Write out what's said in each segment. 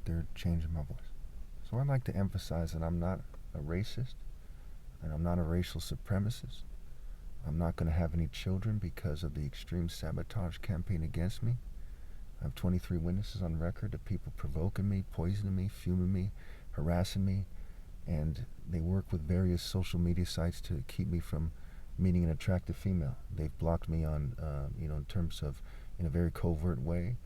they're changing my voice. So I'd like to emphasize that I'm not a racist and I'm not a racial supremacist. I'm not going to have any children because of the extreme sabotage campaign against me. I have 23 witnesses on record of people provoking me, poisoning me, fuming me, harassing me, and they work with various social media sites to keep me from meeting an attractive female. They've blocked me on, in terms of, in a very covert way,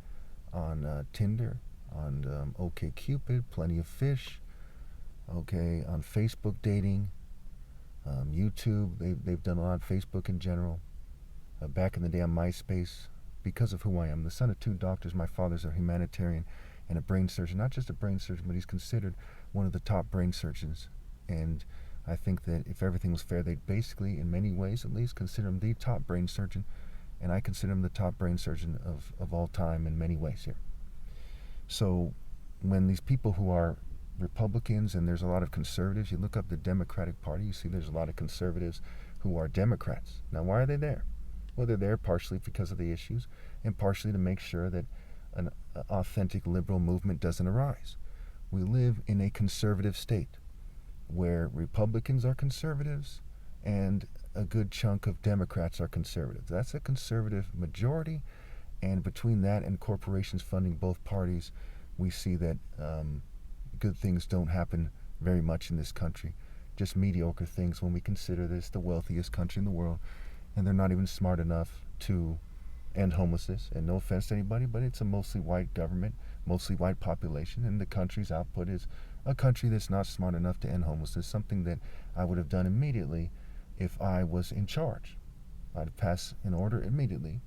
on Tinder, on OkCupid, Plenty of Fish, okay, on Facebook dating, YouTube. They've done a lot on Facebook in general. Back in the day on MySpace, because of who I am, the son of two doctors. My father's a humanitarian and a brain surgeon. Not just a brain surgeon, but he's considered one of the top brain surgeons. And I think that if everything was fair, they'd basically, in many ways at least, consider him the top brain surgeon. And I consider him the top brain surgeon of all time in many ways here. So when these people who are Republicans, and there's a lot of conservatives, you look up the Democratic Party, you see there's a lot of conservatives who are Democrats. Now, why are they there? Well, they're there partially because of the issues and partially to make sure that an authentic liberal movement doesn't arise. We live in a conservative state where Republicans are conservatives and a good chunk of Democrats are conservatives. That's a conservative majority, and between that and corporations funding both parties, we see that good things don't happen very much in this country. Just mediocre things when we consider this the wealthiest country in the world, and they're not even smart enough to end homelessness. And no offense to anybody, but it's a mostly white government, mostly white population, and the country's output is a country that's not smart enough to end homelessness, something that I would have done immediately if I was in charge. I'd pass an order immediately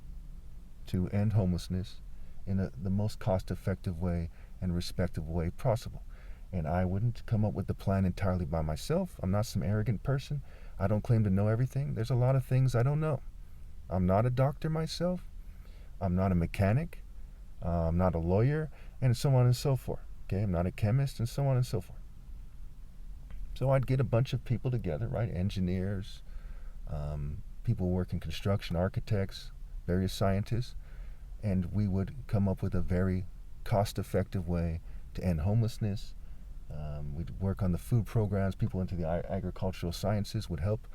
to end homelessness in the most cost-effective way and respectable way possible. And I wouldn't come up with the plan entirely by myself. I'm not some arrogant person. I don't claim to know everything. There's a lot of things I don't know. I'm not a doctor myself. I'm not a mechanic. I'm not a lawyer, and so on and so forth. Okay, I'm not a chemist, and so on and so forth. So I'd get a bunch of people together, right? Engineers, people who work in construction, architects, various scientists, and we would come up with a very cost-effective way to end homelessness. We'd work on the food programs. People into the agricultural sciences would help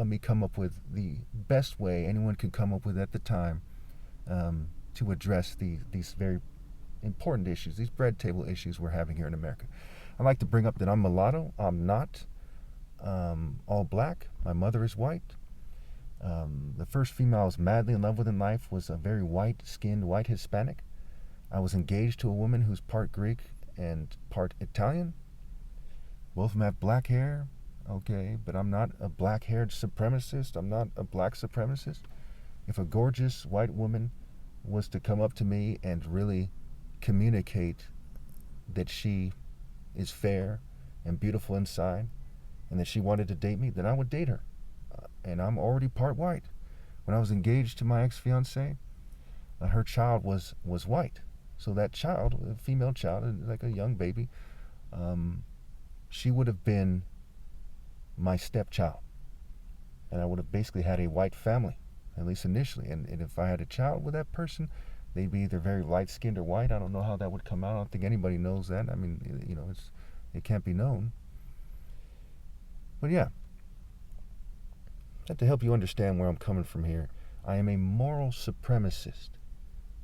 me come up with the best way anyone could come up with at the time to address these very important issues, these bread table issues we're having here in America. I'd like to bring up that I'm mulatto. I'm not all black. My mother is white. The first female I was madly in love with in life was a very white-skinned, white Hispanic. I was engaged to a woman who's part Greek and part Italian. Both of them have black hair, okay, but I'm not a black-haired supremacist. I'm not a black supremacist. If a gorgeous white woman was to come up to me and really communicate that she is fair and beautiful inside and that she wanted to date me, then I would date her. And I'm already part white. When I was engaged to my ex-fiancée, her child was white. So that child, a female child, like a young baby, she would have been my stepchild. And I would have basically had a white family, at least initially. And if I had a child with that person, they'd be either very light-skinned or white. I don't know how that would come out. I don't think anybody knows that. I mean, it can't be known. But yeah, to help you understand where I'm coming from here, I am a moral supremacist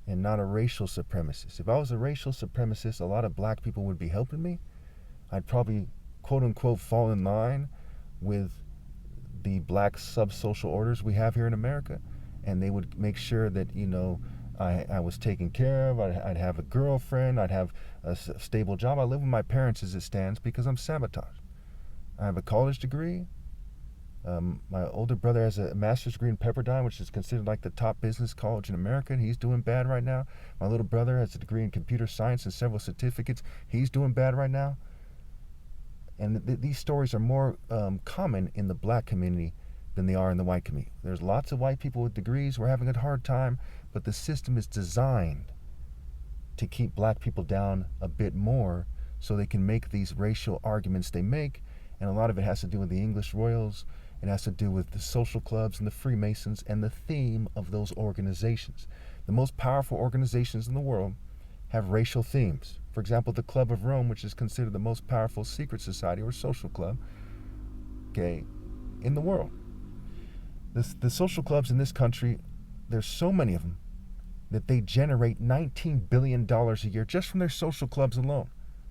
and not a racial supremacist. If I was a racial supremacist, a lot of black people would be helping me. I'd probably, quote-unquote, fall in line with the black sub-social orders we have here in America, and they would make sure that, I was taken care of. I'd have a girlfriend. I'd have a stable job. I live with my parents as it stands because I'm sabotaged. I have a college degree. My older brother has a master's degree in Pepperdine, which is considered like the top business college in America, and he's doing bad right now. My little brother has a degree in computer science and several certificates. He's doing bad right now. And these stories are more common in the black community than they are in the white community. There's lots of white people with degrees. We're having a hard time, but the system is designed to keep black people down a bit more so they can make these racial arguments they make. And a lot of it has to do with the English Royals. It has to do with the social clubs and the Freemasons and the theme of those organizations. The most powerful organizations in the world have racial themes. For example, the Club of Rome, which is considered the most powerful secret society or social club, okay, in the world. The social clubs in this country, there's so many of them that they generate $19 billion a year just from their social clubs alone.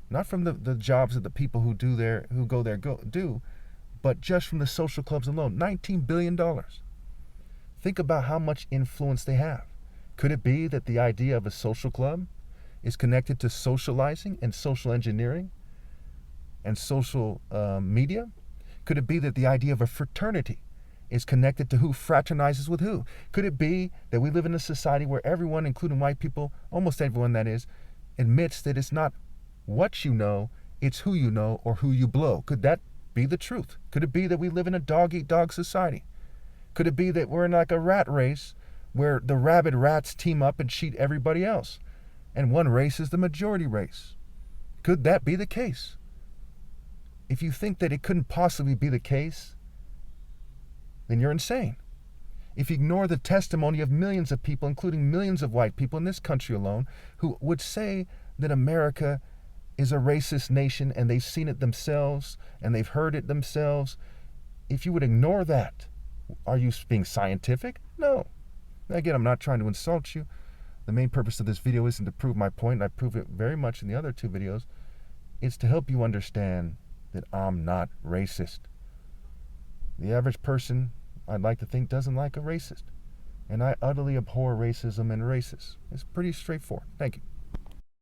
Not from the jobs that the people who go there do, but just from the social clubs alone. $19 billion. Think about how much influence they have. Could it be that the idea of a social club is connected to socializing and social engineering and social media? Could it be that the idea of a fraternity is connected to who fraternizes with who? Could it be that we live in a society where everyone, including white people, almost everyone that is, admits that it's not what you know, it's who you know or who you blow? Could that be the truth? Could it be that we live in a dog-eat-dog society? Could it be that we're in like a rat race where the rabid rats team up and cheat everybody else, and one race is the majority race? Could that be the case? If you think that it couldn't possibly be the case, then you're insane. If you ignore the testimony of millions of people, including millions of white people in this country alone, who would say that America is a racist nation and they've seen it themselves and they've heard it themselves, if you would ignore that, are you being scientific? No. Again, I'm not trying to insult you. The main purpose of this video isn't to prove my point, and I prove it very much in the other two videos. It's to help you understand that I'm not racist. The average person, I'd like to think, doesn't like a racist. And I utterly abhor racism and racists. It's pretty straightforward. Thank you.